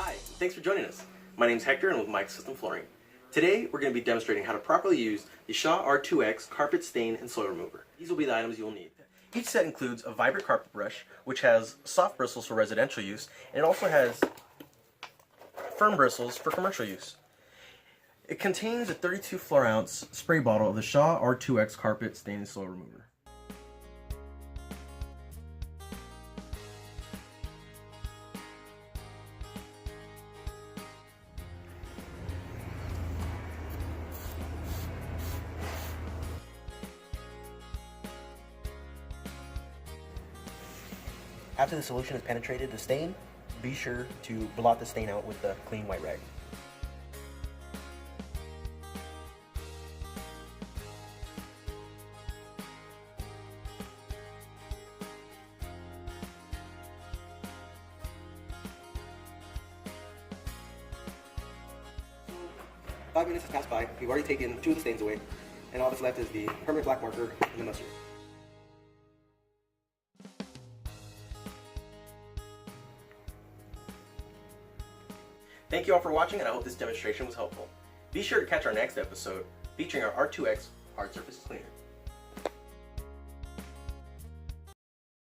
Hi, thanks for joining us. My name is Hector and I'm with Mike System Flooring. Today we're going to be demonstrating how to properly use the Shaw R2X carpet stain and soil remover. These will be the items you'll need. Each set includes a vibrant carpet brush, which has soft bristles for residential use, and it also has firm bristles for commercial use. It contains a 32 floor ounce spray bottle of the Shaw R2X carpet stain and soil remover. After the solution has penetrated the stain, be sure to blot the stain out with the clean white rag. Five minutes has passed by. We've already taken 2 of the stains away, and all that's left is the permanent black marker and the mustard. Thank you all for watching, and I hope this demonstration was helpful. Be sure to catch our next episode featuring our R2X hard surface cleaner.